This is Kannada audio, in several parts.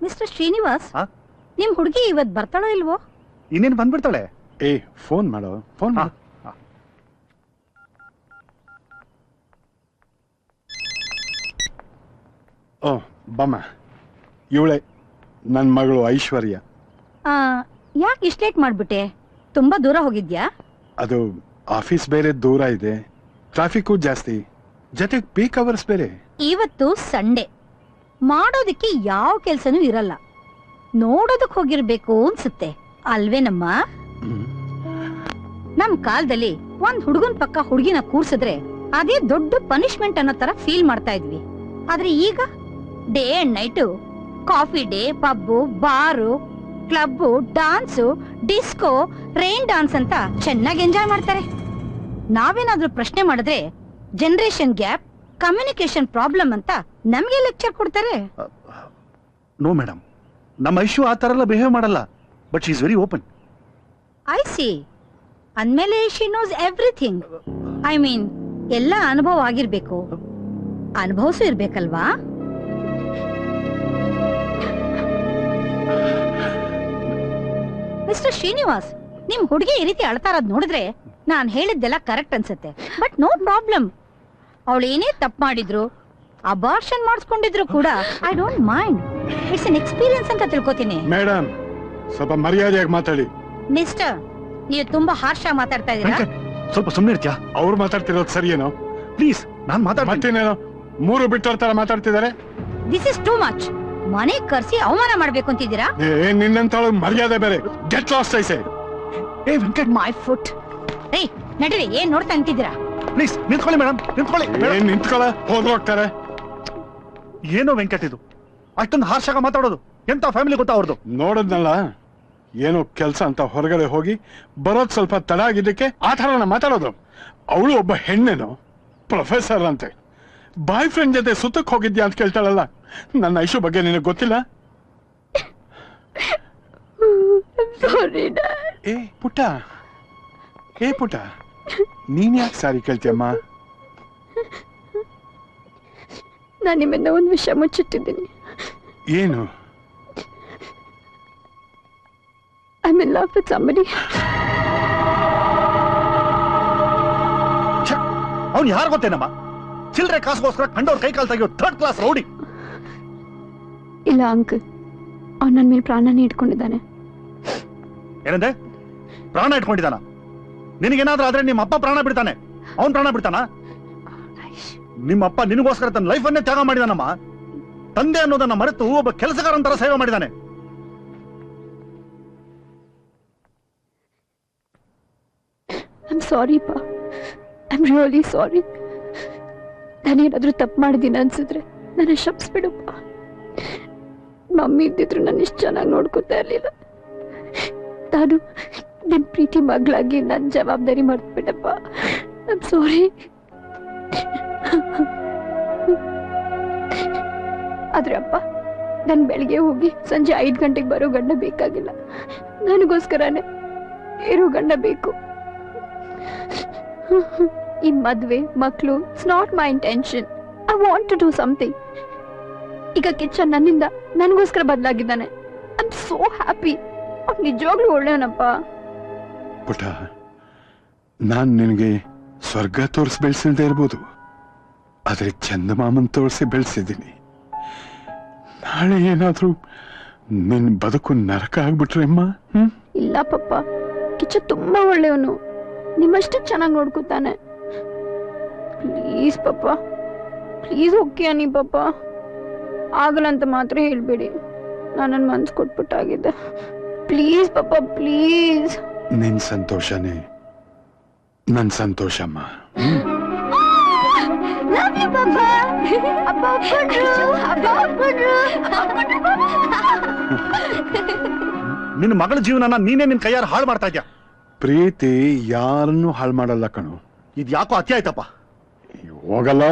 ಮಿಸ್ಟರ್ ಶ್ರೀನಿವಾಸ್, ನಿಮ್ ಹುಡುಗಿ ಇವತ್ ಬರ್ತಾಳೋ ಇಲ್ವೋ? ಇನ್ನೇನು ಬಂದ್ಬಿಡ್ತಾಳೆ. ಏ ಫೋನ್ ಮಾಡೋ, ಫೋನ್ ಮಾಡು. ಓ ಬಮ್ಮ, ಇವಳೆ ನನ್ನ ಮಗಳು ಐಶ್ವರ್ಯ. ಯಾಕೆ ಇಷ್ಟ ಲೇಟ್ ಮಾಡ್ಬಿಟ್ಟೆ? ತುಂಬಾ ದೂರ ಹೋಗಿದ್ಯಾ? ಅದು ಆಫೀಸ್ ಬೇರೆ ದೂರ ಇದೆ, ಟ್ರಾಫಿಕ್ ಜಾಸ್ತಿ, ಜೊತೆಗೆ ಪೀಕ್ ಅವರ್ಸ್ ಬೇರೆ. ಇವತ್ತು ಸಂಡೇ, ಮಾಡೋದಕ್ಕೆ ಯಾವ ಕೆಲ್ಸನೂ ಇರಲ್ಲ, ನೋಡೋದಕ್ ಹೋಗಿರ್ಬೇಕು ಅನ್ಸುತ್ತೆ ಅಲ್ವೇನಮ್ಮ? ನಮ್ ಕಾಲದಲ್ಲಿ ಒಂದ್ ಹುಡುಗನ್ ಪಕ್ಕ ಹುಡುಗಿನ ಕೂರ್ಸಿದ್ರೆ ಅದೇ ದೊಡ್ಡ ಪನಿಷ್ಮೆಂಟ್ ಅನ್ನೋ ತರ ಫೀಲ್ ಮಾಡ್ತಾ ಇದ್ವಿ. ಆದ್ರೆ ಈಗ day and night coffee day, pub, bar, club, dance, disco, rain dance ಅಂತ ಚೆನ್ನಾಗಿ ಎಂಜಾಯ್ ಮಾಡ್ತಾರೆ. ನಾವೇನಾದ್ರೂ ಪ್ರಶ್ನೆ ಮಾಡಿದ್ರೆ ಜನರೇಷನ್ ಗ್ಯಾಪ್, ಕಮ್ಯುನಿಕೇಶನ್ ಪ್ರಾಬ್ಲಮ್ ಅಂತ ನಮ್ಗೆ ಲೆಕ್ಚರ್ ಕೊಡ್ತಾರೆ. ನೋ ಮೇಡಮ್, ನಮ್ಮ ಐಶು ಆ ತರ ಎಲ್ಲ ಬಿಹೇವ್ ಮಾಡಲ್ಲ. But she is very open. I see. ಅಂದ್ಮೇಲೆ she knows everything. I mean ಎಲ್ಲ ಅನುಭವ ಆಗಿರ್ಬೇಕು, ಅನುಭವಸೂ ಇರ್ಬೇಕಲ್ವಾ? ಮಿಸ್ಟರ್ ಶ್ರೀನಿವಾಸ್, ನಿಮ್ ಹುಡುಗಿ ಈ ರೀತಿ ಅಳ್ತಾರದ್ ನೋಡಿದ್ರೆ ನಾನ್ ಹೇಳಿದ್ದೆಲ್ಲ ಕರೆಕ್ಟ್ ಅನ್ಸುತ್ತೆ. ಬಟ್ ನೋ ಪ್ರಾಬ್ಲಮ್, ಅವಳು ಏನೇ ತಪ್ಪು ಮಾಡಿದ್ರು, ಅಬಾರ್ಷನ್ ಮಾಡಿಸ್ಕೊಂಡಿದ್ರು ಕೂಡ I don't mind. It's an experience ಅಂತ ತಿಳ್ಕೊತೀನಿ. ಮೇಡಮ್, ಸ್ವಲ್ಪ ಮರ್ಯಾದೆಯಾಗಿ ಮಾತಾಡಿ. ಮಿಸ್ಟರ್, ನೀವು ತುಂಬಾ ಹಾರ್ಷ ಮಾತಾಡ್ತಾ ಇದೀರಾ. ಸ್ವಲ್ಪ ಸುಮ್ಮನೆ ಇರ್ತೀಯಾ? ಅವ್ರು ಮಾತಾಡ್ತಿರೋದು ಸರಿಯೇನೋ? ಪ್ಲೀಸ್, ನಾನು ಮತ್ತೇನೇನೋ ಮೂರು ಬಿಟ್ಟೋರ್ ತರ ಮಾತಾಡ್ತಿದ್ದಾರೆ. This is too much. ಮನೆ ಕರ್ಸಿ ಅವಮಾನ ಮಾಡ್ಬೇಕು ಅಂತಿದ್ದೀರಾ? ನಿನ್ನಂತ ಮರ್ಯಾದೆ ಬೇರೆ. ಗೆಟ್ ಲಾಸ್ಟ್ ಐಸೆ. ಏ ವೆಂಕಟ್, ಮೈ ಫುಟ್. ಏಯ್ ನಡೀರಿ, ಏನ್ ನೋಡ್ತಾ ನಿಂತಿದ್ದೀರಾ? ಪ್ಲೀಸ್ ನಿಂತ್ಕೊಳ್ಳಿ ಮೇಡಮ್, ನಿಂತ್ಕೊಳ್ಳಿ. ನಿಂತ್ಕೊಳ್ಳ, ಹೋಗ್ತಾರೆ. ಏನೋ ವೆಂಕಟ್ ಇದು ಅಷ್ಟೊಂದು ಹಾರ್ಷಾಗ ಮಾತಾಡೋದು? ಎಂತ ಫ್ಯಾಮಿಲಿ ಗೊತ್ತಾ ಅವ್ರದ್ದು? ನೋಡದ್ನಲ್ಲ, ಏನೋ ಕೆಲ್ಸ ಅಂತ ಹೊರಗಡೆ ಹೋಗಿ ಬರೋದ್ ಸ್ವಲ್ಪ ತಡ ಆಗಿದ್ದಕ್ಕೆ ಆ ಥರ ಮಾತಾಡೋದು. ಅವಳು ಒಬ್ಬ ಹೆಣ್ಣೇನು, ಪ್ರೊಫೆಸರ್ ಅಂತೆ, ಬಾಯ್ ಫ್ರೆಂಡ್ ಜೊತೆ ಸುತ್ತಕ್ಕೆ ಹೋಗಿದ್ಯಾ ಅಂತ ಕೇಳ್ತಾಳಲ್ಲ. ನನ್ನ ಐಶು ಬಗ್ಗೆ ನಿನಗೆ ಗೊತ್ತಿಲ್ಲ? ಏ ಪುಟ್ಟ, ಏ ಪುಟ್ಟ, ನೀನ್ ಯಾಕೆ ಸಾರಿ ಕೇಳ್ತೀಯಮ್ಮ? ನಾನು ನಿಮ್ಮಿಂದ ಒಂದು ವಿಷಯ ಮುಚ್ಚಿಟ್ಟಿದ್ದೀನಿ. ಏನು? I'm in love with somebody. ಅವ್ನು ಯಾರು ಗೊತ್ತೇನಮ್ಮ? ಚಿಲ್ಲರೆ ಕಾಸುಗೋಸ್ಕರ ಕಂಡವ್ರ ಕೈ ಕಾಲು ತೆಗೆಯೋ ಥರ್ಡ್ ಕ್ಲಾಸ್ ರೌಡಿ. ಇಲ್ಲ ಅಂಕಲ್, ಅವ್ನು ನನ್ನ ಮೇಲೆ ಪ್ರಾಣನೇ ಇಟ್ಕೊಂಡಿದ್ದಾನೆ. ಏನಂದೆ? ಪ್ರಾಣ ಇಟ್ಕೊಂಡಿದ್ದಾನ? ನಿನಗೇನಾದ್ರೂ ಆದ್ರೆ ನಿಮ್ಮ ಅಪ್ಪ ಪ್ರಾಣ ಬಿಡ್ತಾನೆ, ಅವನ್ ಪ್ರಾಣ ಬಿಡ್ತಾನ? ನಿಮ್ಮ ಅಪ್ಪ ನಿನಗೋಸ್ಕರ ತನ್ನ ಲೈಫ್ ಅನ್ನೇ ತ್ಯಾಗ ಮಾಡಿದಾನಮ್ಮ. ತಂದೆ ಅನ್ನೋದನ್ನ ಮರೆತು ಒಬ್ಬ ಕೆಲಸಗಾರನ ತರ ಸೇವೆ ಮಾಡಿದಾನೆ. I'm sorry pa. I'm really sorry. ನಾನೇನಾದ್ರೂ ತಪ್ಪು ಮಾಡಿದ್ದೀನಿ ಅನ್ಸಿದ್ರೆ ನನ್ನ ಕ್ಷಮಿಸ್ಬಿಡಪ್ಪ. ಮಮ್ಮಿ ಇದ್ದಿದ್ರು ನಾನು ಇಷ್ಟು ಚೆನ್ನಾಗಿ ನೋಡ್ಕೊತಾ ಇರ್ಲಿಲ್ಲ. ನಾನು ನಿನ್ನ ಪ್ರೀತಿ ಮಗಳಾಗಿ ನನ್ನ ಜವಾಬ್ದಾರಿ ಮರ್ತ್ಬಿಟ್ಟಪ್ಪ. I'm sorry. ಆದ್ರೆ ಅಪ್ಪ, ನಾನು ಬೆಳಿಗ್ಗೆ ಹೋಗಿ ಸಂಜೆ 5 ಗಂಟೆಗೆ ಬರೋ ಗಂಡ ಬೇಕಾಗಿಲ್ಲ. ನನಗೋಸ್ಕರನೇ ಇರೋ ಗಂಡ ಬೇಕು. ಈ ಮದ್ವೆ ಮಕ್ಕಳು it's not my intention. I want to do something. ಈಗ ಕಿಚ್ಚನ್ ನನ್ನಿಂದ ನನಗೋಸ್ಕರ ಬದಲಾಗಿದ್ದಾನೆ. I am so happy. ಅವ್ನು ನಿಜವಾಗ್ಲೂ ಒಳ್ಳೆಯವನಪ್ಪ. ಪುಟ, ನಾನ್ ನಿನಗೆ ಸ್ವರ್ಗ ತೋರಿಸಿ ಬೆಳೆಸಿಲ್ದೇ ಇರ್ಬೋದು, ಆದ್ರೆ ಚಂದಮಾಮನ್ ತೋರಿಸಿ ಬೆಳೆಸಿದ್ದೀನಿ. ನಾಳೆ ಏನಾದ್ರೂ ನಿನ್ ಬದುಕು ನರಕ ಆಗ್ಬಿಟ್ರೆ ಅಮ್ಮ? ಇಲ್ಲ ಪಪ್ಪ, ಕಿಚ್ಚ ತುಂಬಾ ಒಳ್ಳೆಯವನು, ನಿಮ್ಮಷ್ಟು ಚೆನ್ನಾಗಿ ನೋಡ್ಕೊತಾನೆ. ಪ್ಲೀಸ್ ಪಪ್ಪ, ಪ್ಲೀಸ್ ಓಕೆ ಅನ್ನಿ ಪಪ್ಪ. ಆಗಲ್ಲ ಅಂತ ಮಾತ್ರ ಹೇಳ್ಬೇಡಿ. ನಾನು ನನ್ನ ಮನ್ಸು ಕೊಟ್ಬಿಟ್ಟಾಗಿದ್ದೆ. Please papa, please. ನಿನ್ ಸಂತೋಷನೇ ನನ್ ಸಂತೋಷಮ್ಮ. ನಿನ್ನ ಮಗಳ ಜೀವನನ ನೀನೇ ನಿನ್ ಕೈಯಾರ ಹಾಳು ಮಾಡ್ತಾ ಇದ್ಯಾ. ಪ್ರೀತಿ ಯಾರನ್ನು ಹಾಳು ಮಾಡಲ್ಲ ಕಣು. ಇದು ಯಾಕೋ ಅತಿ ಆಯ್ತಪ್ಪ. ಹೋಗಲ್ಲ.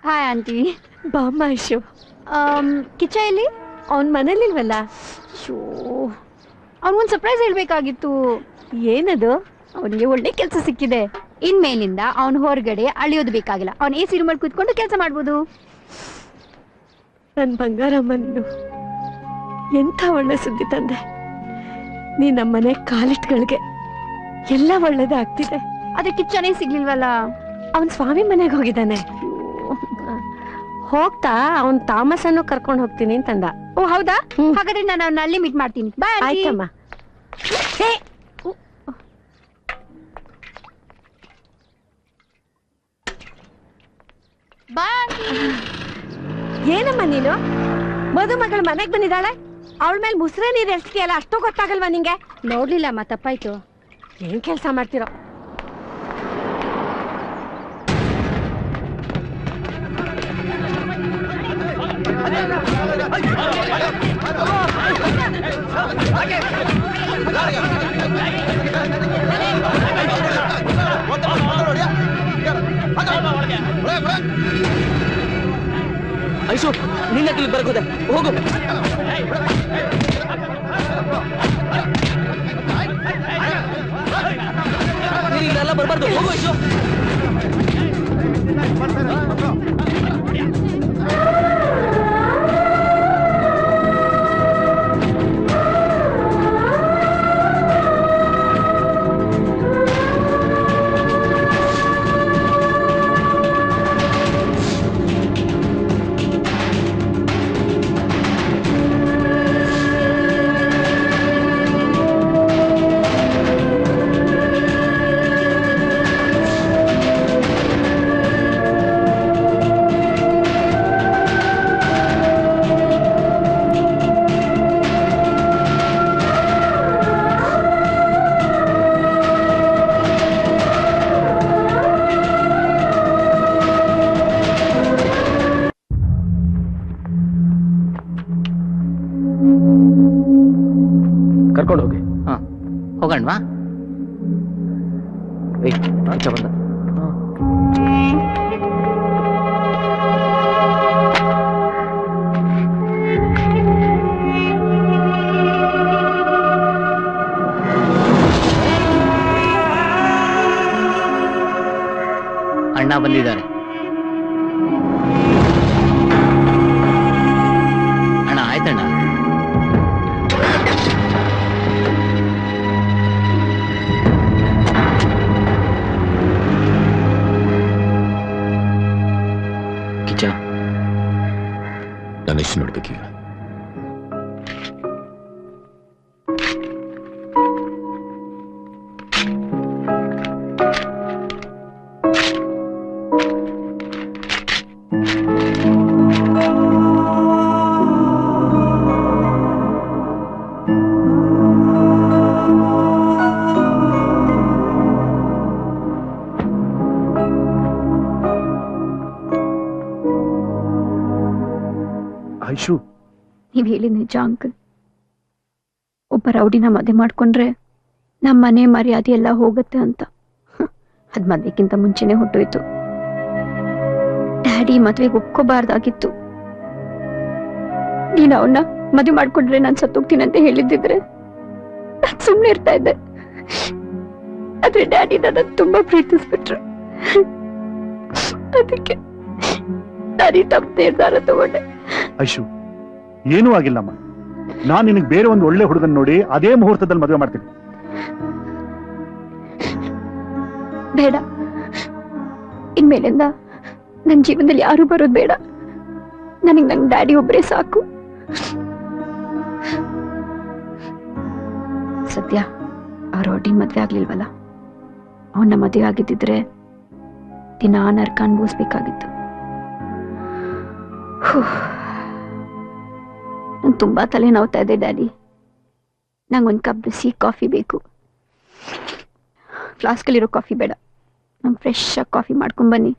Hi aunty. ಬಾಮ್ಮ ಐಶು. ಕಿಚ್ಚ ಎಲ್ಲಿ? ಅವನ್ ಮನೇಲಿಲ್ವಲ್ಲ? Show, ಅವ್ನಿಗೊಂದು surprise ಹೇಳ್ಬೇಕಾಗಿತ್ತು. ಏನದು? ಅವನಿಗೆ ಒಳ್ಳೆ ಕೆಲಸ ಸಿಕ್ಕಿದೆ. ಇನ್ಮೇಲಿಂದ ಅವನು ಹೊರಗಡೆ ಅಳಿಯೋದು ಬೇಕಾಗಿಲ್ಲ. ಅವ್ನು AC ರೂಮಲ್ಲಿ ಕೂತ್ಕೊಂಡು ಕೆಲಸ ಮಾಡ್ಬೋದು. ನನ್ ಬಂಗಾರಮ್ಮನ್ನು ಎಂಥ ಒಳ್ಳೆ ಸುದ್ದಿ ತಂದೆ. ನೀ ನಮ್ಮನೆ ಕಾಲಿಟ್ಗಳಿಗೆ ಎಲ್ಲ ಒಳ್ಳೇದೇ ಆಗ್ತಿದೆ. ಅದೇ ಕಿಚ್ಚನೇ ಸಿಗ್ಲಿಲ್ವಲ್ಲ. ಅವನ್ ಸ್ವಾಮಿ ಮನೆಗೆ ಹೋಗಿದ್ದಾನೆ. ಹೋಗ್ತಾ ಅವನ್ ತಾಮಸ್ ಅನ್ನು ಕರ್ಕೊಂಡು ಹೋಗ್ತೀನಿ ಅಂತಂದ. ಓ ಹೌದಾ? ಹಾಗಾದ್ರೆ ನಾನು ಅವನ್ನ ಅಲ್ಲಿ ಮೀಟ್ ಮಾಡ್ತೀನಿ. ಬಾಯ್. ಆಯ್ತಮ್ಮ. ಏನಮ್ಮ ನೀನು? ಮದುಮಗಳು ಮನೆಗ್ ಬಂದಿದ್ದಾಳೆ, ಅವಳ ಮೇಲೆ ಮುಸ್ರೆ ನೀರು ಎಷ್ಟಿಯಲ್ಲ, ಅಷ್ಟು ಗೊತ್ತಾಗಲ್ವಾ ನಿಂಗೆ? ನೋಡ್ಲಿಲ್ಲ ಅಮ್ಮ, ತಪ್ಪಾಯ್ತು. ಏನ್ ಕೆಲಸ ಮಾಡ್ತಿರೋ? ಐಶು, ನಿನ್ನ ಇಲ್ಲಿ ಬರಕೋದೆ, ಹೋಗು. ನೀನು ಇಲ್ಲೆಲ್ಲ ಬರಬಾರ್ದು, ಹೋಗು ಐಶು. ಕರ್ಕೊಂಡು ಹೋಗಿ. ಹೋಗಣ್ವಾ? ಬಂದ. ಅಣ್ಣ ಬಂದಿದ್ದಾರೆ. ಅಣ್ಣ ಆಯ್ತಣ್ಣ. ನಾನು ಎಷ್ಟು ನೋಡ್ಬೇಕೀಗ? ಐಶು, ನೀವ್ ಹೇಳಿ ನಿಜ ಅಂಕಲ್. ಒಬ್ಬ ರೌಡಿನ ಮದುವೆ ಮಾಡ್ಕೊಂಡ್ರೆ ನಮ್ಮ ಮನೆ ಮರ್ಯಾದೆ ಎಲ್ಲ ಹೋಗುತ್ತೆ ಅಂತ. ಅದ್ ಮದ್ವೆಕ್ಕಿಂತ ಮುಂಚೆನೆ ಹೊಟ್ಟೋಯ್ತು. ಡ್ಯಾಡಿ ಮದ್ವೆಗೆ ಒಪ್ಕೋಬಾರ್ದಾಗಿತ್ತು. ನೀನ್ ಅವನ್ನ ಮದುವೆ ಮಾಡ್ಕೊಂಡ್ರೆ ನಾನ್ ಸತ್ತೋಗ್ತೀನಿ ಅಂತ ಹೇಳಿದ್ದಿದ್ರೆ ನಾನ್ ಸುಮ್ನೆ ಇರ್ತಾ ಇದ್ದೆ. ಆದ್ರೆ ಡ್ಯಾಡಿ ನನ್ನ ತುಂಬಾ ಪ್ರೀತಿಸ್ಬಿಟ್ರು. ಅದಕ್ಕೆ ನಾನೀ ತಪ್ಪು ನಿರ್ಧಾರ ತಗೊಂಡೆ. ಐಶು, ಏನೂ ಆಗಿಲ್ಲಮ್ಮ. ನಾನು ನಿನಗೆ ಬೇರೆ ಒಂದು ಒಳ್ಳೆ ಹುಡುಗನ್ ನೋಡಿ ಅದೇ ಮುಹೂರ್ತದಲ್ಲಿ ಮದುವೆ ಮಾಡ್ತೀನಿ. ಬೇಡ, ಇನ್ಮೇಲಿಂದ ನನ್ನ ಜೀವನದಲ್ಲಿ ಯಾರು ಬರೋದು ಬೇಡ. ನನಗೆ ನನ್ ಡ್ಯಾಡಿ ಒಬ್ಬರೇ ಸಾಕು. ಸದ್ಯ ಆ ರೋಟಿನ್ ಮದ್ವೆ ಆಗ್ಲಿಲ್ವಲ್ಲ, ಅವನ್ನ ಮದುವೆ ಆಗಿದ್ದಿದ್ರೆ ದಿನಾ ನರ್ಕ ಅನುಭವಿಸ್ಬೇಕಾಗಿತ್ತು. ನಂಗೆ ತುಂಬಾ ತಲೆ ನೋವ್ತಾ ಇದೆ ಡ್ಯಾಡಿ. ನಂಗೊಂದು ಕಪ್ ಬಿಸಿ ಕಾಫಿ ಬೇಕು. ಫ್ಲಾಸ್ಕಲ್ಲಿರೋ ಕಾಫಿ ಬೇಡ, ನಂಗೆ ಫ್ರೆಶ್ ಆಗಿ ಕಾಫಿ ಮಾಡ್ಕೊಂಡ್ ಬನ್ನಿ.